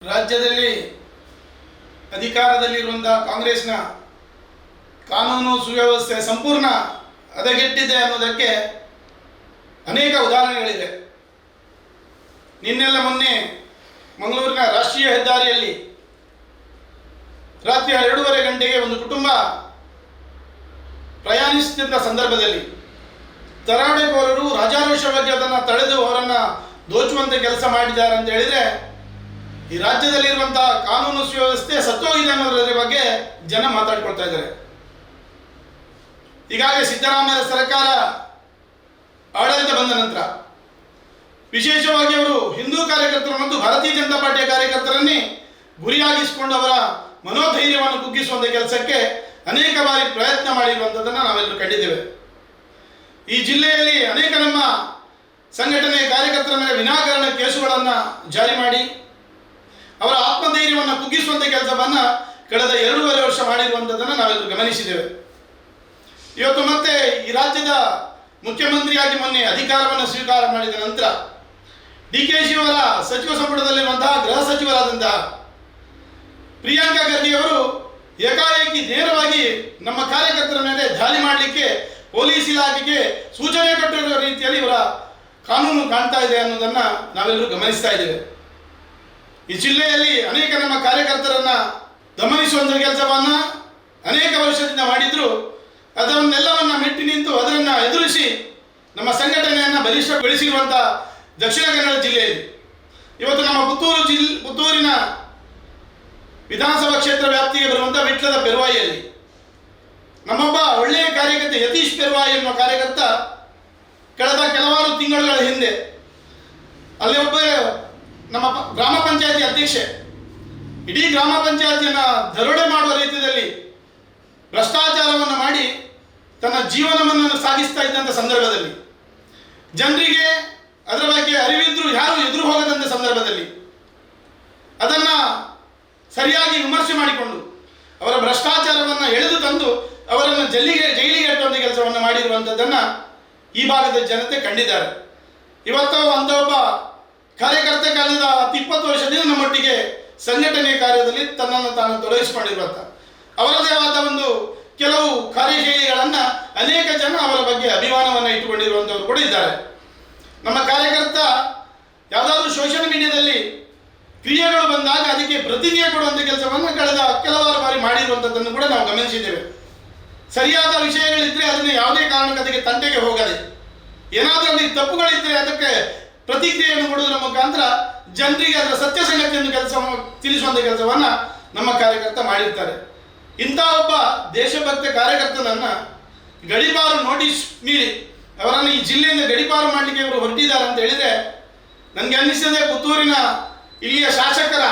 ರಾಜ್ಯದಲ್ಲಿ ಅಧಿಕಾರದಲ್ಲಿರುವಂತಹ ಕಾಂಗ್ರೆಸ್ನ ಕಾನೂನು ಸುವ್ಯವಸ್ಥೆ ಸಂಪೂರ್ಣ ಹದಗೆಟ್ಟಿದೆ ಅನ್ನೋದಕ್ಕೆ ಅನೇಕ ಉದಾಹರಣೆಗಳಿವೆ. ನಿನ್ನೆಲ್ಲ ಮೊನ್ನೆ ಮಂಗಳೂರಿನ ರಾಷ್ಟ್ರೀಯ ಹೆದ್ದಾರಿಯಲ್ಲಿ ರಾತ್ರಿ 2:30 ಗಂಟೆಗೆ ಒಂದು ಕುಟುಂಬ ಪ್ರಯಾಣಿಸುತ್ತಿದ್ದ ಸಂದರ್ಭದಲ್ಲಿ ದರೋಡೆಕೋರರು ರಾಜಾರೋಷವಾಗಿ ಅದನ್ನು ತಡೆದು ಅವರನ್ನು ದೋಚುವಂತೆ ಕೆಲಸ ಮಾಡಿದ್ದಾರೆ ಅಂತ ಹೇಳಿದರೆ ಈ ರಾಜ್ಯದಲ್ಲಿರುವಂತಹ ಕಾನೂನು ಸುವ್ಯವಸ್ಥೆ ಸತ್ತೋಗಿದೆ ಅನ್ನೋದರ ಬಗ್ಗೆ ಜನ ಮಾತಾಡ್ಕೊಳ್ತಾ ಇದ್ದಾರೆ. ಈಗಾಗಲೇ ಸಿದ್ದರಾಮಯ್ಯ ಸರ್ಕಾರ ಆಡಳಿತ ಬಂದ ನಂತರ ವಿಶೇಷವಾಗಿ ಅವರು ಹಿಂದೂ ಕಾರ್ಯಕರ್ತರು ಮತ್ತು ಭಾರತೀಯ ಜನತಾ ಪಾರ್ಟಿಯ ಕಾರ್ಯಕರ್ತರನ್ನೇ ಗುರಿಯಾಗಿಸಿಕೊಂಡು ಅವರ ಮನೋಧೈರ್ಯವನ್ನು ಕುಗ್ಗಿಸುವಂಥ ಕೆಲಸಕ್ಕೆ ಅನೇಕ ಬಾರಿ ಪ್ರಯತ್ನ ಮಾಡಿರುವಂಥದ್ದನ್ನು ನಾವೆಲ್ಲರೂ ಕಂಡಿದ್ದೇವೆ. ಈ ಜಿಲ್ಲೆಯಲ್ಲಿ ಅನೇಕ ನಮ್ಮ ಸಂಘಟನೆ ಕಾರ್ಯಕರ್ತರ ಮೇಲೆ ವಿನಾಕಾರಣ ಕೇಸುಗಳನ್ನು ಜಾರಿ ಮಾಡಿ ಅವರ ಆತ್ಮಧೈರ್ಯವನ್ನು ಕುಗ್ಗಿಸುವಂಥ ಕೆಲಸವನ್ನು ಕಳೆದ 2.5 ವರ್ಷ ಮಾಡಿರುವಂಥದ್ದನ್ನು ನಾವೆಲ್ಲರೂ ಗಮನಿಸಿದ್ದೇವೆ. ಇವತ್ತು ಮತ್ತೆ ಈ ರಾಜ್ಯದ ಮುಖ್ಯಮಂತ್ರಿಯಾಗಿ ಮೊನ್ನೆ ಅಧಿಕಾರವನ್ನು ಸ್ವೀಕಾರ ಮಾಡಿದ ನಂತರ DKಶಿ ಅವರ ಸಚಿವ ಸಂಪುಟದಲ್ಲಿರುವಂತಹ ಗೃಹ ಸಚಿವರಾದಂತಹ ಪ್ರಿಯಾಂಕಾ ಖರ್ಗೆ ಅವರು ಏಕಾಏಕಿ ನೇರವಾಗಿ ನಮ್ಮ ಕಾರ್ಯಕರ್ತರ ಮೇಲೆ ದಾಳಿ ಮಾಡಲಿಕ್ಕೆ ಪೊಲೀಸ್ ಇಲಾಖೆಗೆ ಸೂಚನೆ ಕೊಟ್ಟಿರುವ ರೀತಿಯಲ್ಲಿ ಇವರ ಕಾನೂನು ಕಾಣ್ತಾ ಇದೆ ಅನ್ನೋದನ್ನು ನಾವೆಲ್ಲರೂ ಗಮನಿಸ್ತಾ ಇದ್ದೇವೆ. ಈ ಜಿಲ್ಲೆಯಲ್ಲಿ ಅನೇಕ ನಮ್ಮ ಕಾರ್ಯಕರ್ತರನ್ನು ದಮನಿಸುವಂಥ ಕೆಲಸವನ್ನು ಅನೇಕ ವರ್ಷದಿಂದ ಮಾಡಿದ್ರು. ಅದನ್ನೆಲ್ಲವನ್ನು ಮೆಟ್ಟಿ ನಿಂತು ಅದನ್ನು ಎದುರಿಸಿ ನಮ್ಮ ಸಂಘಟನೆಯನ್ನು ಬಲಿಷ್ಠಗೊಳಿಸಿರುವಂಥ ದಕ್ಷಿಣ ಕನ್ನಡ ಜಿಲ್ಲೆಯಲ್ಲಿ ಇವತ್ತು ನಮ್ಮ ಪುತ್ತೂರಿನ ವಿಧಾನಸಭಾ ಕ್ಷೇತ್ರ ವ್ಯಾಪ್ತಿಗೆ ಬರುವಂಥ ವಿಟ್ಲದ ಪೆರುವಾಯಿಯಲ್ಲಿ ನಮ್ಮೊಬ್ಬ ಒಳ್ಳೆಯ ಕಾರ್ಯಕರ್ತ ಯತೀಶ್ ಪೆರುವಾಯಿ ಎನ್ನುವ ಕಾರ್ಯಕರ್ತ ಕಳೆದ ಕೆಲವಾರು ತಿಂಗಳುಗಳ ಹಿಂದೆ ಅಲ್ಲಿ ಒಬ್ಬ ನಮ್ಮ ಗ್ರಾಮ ಪಂಚಾಯತಿ ಅಧ್ಯಕ್ಷೆ ಇಡೀ ಗ್ರಾಮ ಪಂಚಾಯತಿಯನ್ನು ದರೋಡೆ ಮಾಡುವ ರೀತಿಯಲ್ಲಿ ಭ್ರಷ್ಟಾಚಾರವನ್ನು ಮಾಡಿ ತನ್ನ ಜೀವನವನ್ನು ಸಾಗಿಸ್ತಾ ಇದ್ದಂಥ ಸಂದರ್ಭದಲ್ಲಿ ಜನರಿಗೆ ಅದರ ಬಗ್ಗೆ ಅರಿವಿದ್ರೂ ಯಾರು ಎದುರು ಹೋಗದಂಥ ಸಂದರ್ಭದಲ್ಲಿ ಅದನ್ನು ಸರಿಯಾಗಿ ವಿಮರ್ಶೆ ಮಾಡಿಕೊಂಡು ಅವರ ಭ್ರಷ್ಟಾಚಾರವನ್ನು ಎಳೆದು ತಂದು ಅವರನ್ನು ಜೈಲಿಗೆ ಎಟ್ಟುವಂಥ ಕೆಲಸವನ್ನು ಮಾಡಿರುವಂಥದ್ದನ್ನು ಈ ಭಾಗದ ಜನತೆ ಕಂಡಿದ್ದಾರೆ. ಇವತ್ತು ಅಂಥ ಒಬ್ಬ ಕಾರ್ಯಕರ್ತ ಕಾಲದ 20 ವರ್ಷದಿಂದ ನಮ್ಮೊಟ್ಟಿಗೆ ಸಂಘಟನೆ ಕಾರ್ಯದಲ್ಲಿ ತನ್ನನ್ನು ತಾನು ತೊಡಗಿಸಿಕೊಂಡಿರುವಂಥ ಅವರದೇ ಆದ ಒಂದು ಕೆಲವು ಕಾರ್ಯಶೈಲಿಗಳನ್ನು ಅನೇಕ ಜನ ಅವರ ಬಗ್ಗೆ ಅಭಿಮಾನವನ್ನು ಇಟ್ಟುಕೊಂಡಿರುವಂಥವರು ಕೂಡ ಇದ್ದಾರೆ. ನಮ್ಮ ಕಾರ್ಯಕರ್ತ ಯಾವುದಾದ್ರೂ ಸೋಷಿಯಲ್ ಮೀಡಿಯಾದಲ್ಲಿ ಕ್ರಿಯೆಗಳು ಬಂದಾಗ ಅದಕ್ಕೆ ಪ್ರತಿಕ್ರಿಯೆ ಕೊಡುವಂಥ ಕೆಲಸವನ್ನು ಕಳೆದ ಕೆಲವಾರು ಬಾರಿ ಮಾಡಿರುವಂಥದ್ದನ್ನು ಕೂಡ ನಾವು ಗಮನಿಸಿದ್ದೇವೆ. ಸರಿಯಾದ ವಿಷಯಗಳಿದ್ದರೆ ಅದನ್ನು ಯಾವುದೇ ಕಾರಣಕ್ಕೆ ಅದಕ್ಕೆ ತಂಟೆಗೆ ಹೋಗದೆ ಏನಾದರೂ ಅಲ್ಲಿ ತಪ್ಪುಗಳಿದ್ದರೆ ಅದಕ್ಕೆ ಪ್ರತಿಕ್ರಿಯೆಯನ್ನು ಕೊಡುವುದರ ಮುಖಾಂತರ ಜನರಿಗೆ ಅದರ ಸತ್ಯ ಸಂಗತಿಯನ್ನು ತಿಳಿಸುವಂಥ ಕೆಲಸವನ್ನು ನಮ್ಮ ಕಾರ್ಯಕರ್ತ ಮಾಡಿರ್ತಾರೆ. ಇಂಥ ಒಬ್ಬ ದೇಶಭಕ್ತ ಕಾರ್ಯಕರ್ತನನ್ನು ಗಡೀಪಾರು ನೋಟಿಸ್ ನೀಡಿ ಅವರನ್ನು ಈ ಜಿಲ್ಲೆಯಿಂದ ಗಡೀಪಾರು ಮಾಡಲಿಕ್ಕೆ ಇವರು ಹೊರಟಿದ್ದಾರೆ ಅಂತ ಹೇಳಿದರೆ ನನಗೆ ಅನ್ನಿಸ್ತದೆ ಪುತ್ತೂರಿನ ಇಲ್ಲಿಯ ಶಾಸಕರ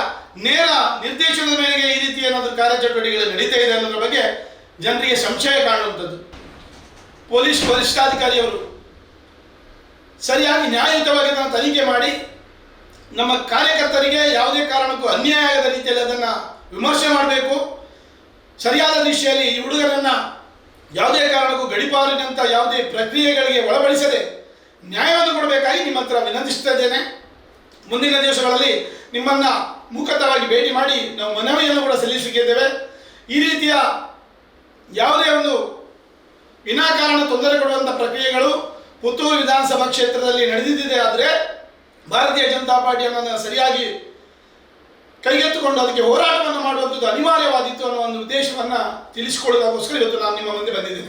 ನೇರ ನಿರ್ದೇಶನದ ಮೇರೆಗೆ ಈ ರೀತಿ ಏನಾದರೂ ಕಾರ್ಯಚಟುವಟಿಕೆಗಳು ನಡೀತಾ ಇದೆ ಅನ್ನೋದ್ರ ಬಗ್ಗೆ ಜನರಿಗೆ ಸಂಶಯ ಕಾಣುವಂಥದ್ದು. ಪೊಲೀಸ್ ವರಿಷ್ಠಾಧಿಕಾರಿಯವರು ಸರಿಯಾಗಿ ನ್ಯಾಯಯುತವಾಗಿ ಅದನ್ನು ತನಿಖೆ ಮಾಡಿ ನಮ್ಮ ಕಾರ್ಯಕರ್ತರಿಗೆ ಯಾವುದೇ ಕಾರಣಕ್ಕೂ ಅನ್ಯಾಯ ಆಗದ ರೀತಿಯಲ್ಲಿ ಅದನ್ನು ವಿಮರ್ಶೆ ಮಾಡಬೇಕು. ಸರಿಯಾದ ದಿಶೆಯಲ್ಲಿ ಈ ಹುಡುಗರನ್ನು ಯಾವುದೇ ಕಾರಣಕ್ಕೂ ಗಡೀಪಾರಿನಂಥ ಯಾವುದೇ ಪ್ರಕ್ರಿಯೆಗಳಿಗೆ ಒಳಪಡಿಸದೆ ನ್ಯಾಯವನ್ನು ಕೊಡಬೇಕಾಗಿ ನಿಮ್ಮ ಹತ್ರ ವಿನಂತಿಸ್ತಾ ಇದ್ದೇನೆ. ಮುಂದಿನ ದಿವಸಗಳಲ್ಲಿ ನಿಮ್ಮನ್ನು ಮುಖತವಾಗಿ ಭೇಟಿ ಮಾಡಿ ನಾವು ಮನವಿಯನ್ನು ಕೂಡ ಸಲ್ಲಿಸಿದ್ದೇವೆ. ಈ ರೀತಿಯ ಯಾವುದೇ ಒಂದು ವಿನಾಕಾರಣ ತೊಂದರೆ ಕೊಡುವಂಥ ಪ್ರಕ್ರಿಯೆಗಳು ಪುತ್ತೂರು ವಿಧಾನಸಭಾ ಕ್ಷೇತ್ರದಲ್ಲಿ ನಡೆದಿದೆ ಆದರೆ ಭಾರತೀಯ ಜನತಾ ಪಾರ್ಟಿಯನ್ನು ಸರಿಯಾಗಿ ಕೈಗೆತ್ತಿಕೊಂಡು ಅದಕ್ಕೆ ಹೋರಾಟವನ್ನು ಮಾಡುವಂಥದ್ದು ಅನಿವಾರ್ಯವಾದಿತ್ತು ಅನ್ನೋ ಒಂದು ಉದ್ದೇಶವನ್ನು ತಿಳಿಸಿಕೊಳ್ಳೋದಕ್ಕೋಸ್ಕರ ಇವತ್ತು ನಾನು ನಿಮ್ಮ ಮುಂದೆ ಬಂದಿದ್ದೇನೆ.